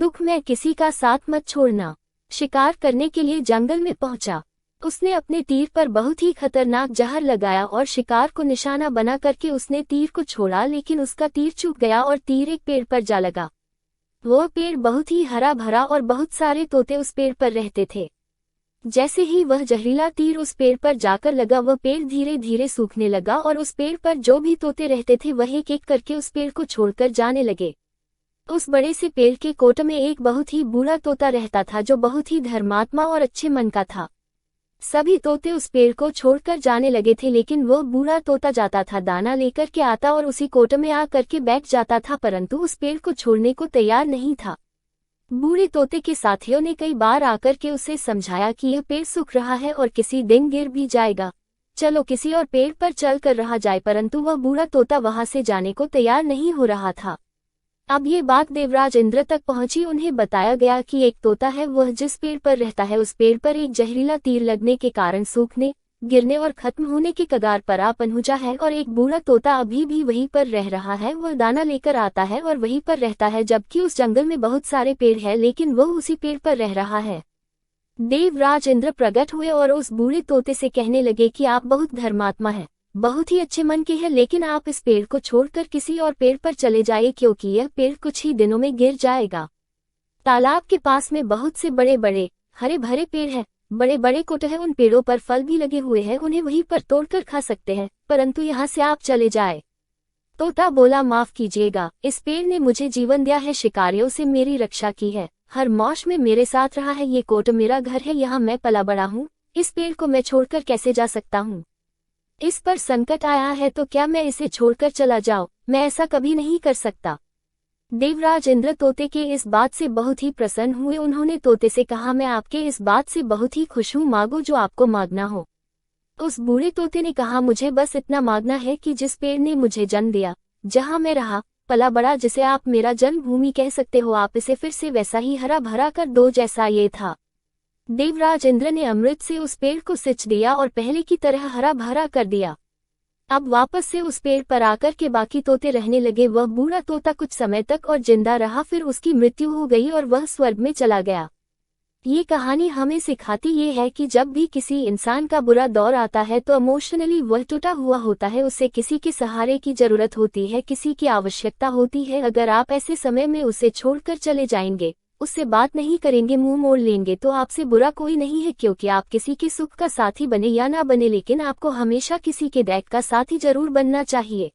दुख में किसी का साथ मत छोड़ना। शिकार करने के लिए जंगल में पहुंचा। उसने अपने तीर पर बहुत ही खतरनाक जहर लगाया और शिकार को निशाना बना करके उसने तीर को छोड़ा, लेकिन उसका तीर चूक गया और तीर एक पेड़ पर जा लगा। वो पेड़ बहुत ही हरा भरा और बहुत सारे तोते उस पेड़ पर रहते थे। जैसे ही वह जहरीला तीर उस पेड़ पर जाकर लगा, वह पेड़ धीरे धीरे सूखने लगा और उस पेड़ पर जो भी तोते रहते थे वह एक एक करके उस पेड़ को छोड़कर जाने लगे। उस बड़े से पेड़ के कोट में एक बहुत ही बूढ़ा तोता रहता था जो बहुत ही धर्मात्मा और अच्छे मन का था। सभी तोते उस पेड़ को छोड़कर जाने लगे थे, लेकिन वह बूढ़ा तोता जाता था, दाना लेकर के आता और उसी कोट में आ करके बैठ जाता था, परंतु उस पेड़ को छोड़ने को तैयार नहीं था। बूढ़े तोते के साथियों ने कई बार आकर के उसे समझाया कि यह पेड़ सूख रहा है और किसी दिन गिर भी जाएगा, चलो किसी और पेड़ पर चल कर रहा जाए, परंतु वह बूढ़ा तोता वहां से जाने को तैयार नहीं हो रहा था। अब ये बात देवराज इंद्र तक पहुंची। उन्हें बताया गया कि एक तोता है, वह जिस पेड़ पर रहता है उस पेड़ पर एक जहरीला तीर लगने के कारण सूखने, गिरने और खत्म होने के कगार पर आ पहुंचा है, और एक बूढ़ा तोता अभी भी वहीं पर रह रहा है। वह दाना लेकर आता है और वहीं पर रहता है, जबकि उस जंगल में बहुत सारे पेड़ हैं, लेकिन वह उसी पेड़ पर रह रहा है। देवराज इंद्र प्रकट हुए और उस बूढ़े तोते से कहने लगे कि आप बहुत धर्मात्मा हैं, बहुत ही अच्छे मन के हैं, लेकिन आप इस पेड़ को छोड़कर किसी और पेड़ पर चले जाइए, क्योंकि यह पेड़ कुछ ही दिनों में गिर जाएगा। तालाब के पास में बहुत से बड़े बड़े हरे भरे पेड़ हैं, बड़े बड़े कोट हैं, उन पेड़ों पर फल भी लगे हुए हैं, उन्हें वहीं पर तोड़कर खा सकते हैं, परंतु यहाँ से आप चले जाए। तोता बोला, माफ कीजिएगा, इस पेड़ ने मुझे जीवन दिया है, शिकारियों से मेरी रक्षा की है, हर मौसम में मेरे साथ रहा है, ये कोट मेरा घर है, यहाँ मैं पला बड़ा हूँ, इस पेड़ को मैं छोड़कर कैसे जा सकता हूँ? इस पर संकट आया है तो क्या मैं इसे छोड़कर चला जाऊं? मैं ऐसा कभी नहीं कर सकता। देवराज इंद्र तोते के इस बात से बहुत ही प्रसन्न हुए। उन्होंने तोते से कहा, मैं आपके इस बात से बहुत ही खुश हूँ, मांगो जो आपको मांगना हो। उस बूढ़े तोते ने कहा, मुझे बस इतना मांगना है कि जिस पेड़ ने मुझे जन्म दिया, जहाँ मैं रहा पला बड़ा, जिसे आप मेरा जन्मभूमि कह सकते हो, आप इसे फिर से वैसा ही हरा भरा कर दो जैसा ये था। देवराज इंद्र ने अमृत से उस पेड़ को सिंच दिया और पहले की तरह हरा भरा कर दिया। अब वापस से उस पेड़ पर आकर के बाकी तोते रहने लगे। वह बूढ़ा तोता कुछ समय तक और जिंदा रहा, फिर उसकी मृत्यु हो गई और वह स्वर्ग में चला गया। ये कहानी हमें सिखाती ये है कि जब भी किसी इंसान का बुरा दौर आता है तो इमोशनली वह टूटा हुआ होता है, उसे किसी के सहारे की जरूरत होती है, किसी की आवश्यकता होती है। अगर आप ऐसे समय में उसे छोड़कर चले जाएंगे, उससे बात नहीं करेंगे, मुंह मोड़ लेंगे, तो आपसे बुरा कोई नहीं है, क्योंकि आप किसी के सुख का साथी बने या ना बने, लेकिन आपको हमेशा किसी के दैट का साथी जरूर बनना चाहिए।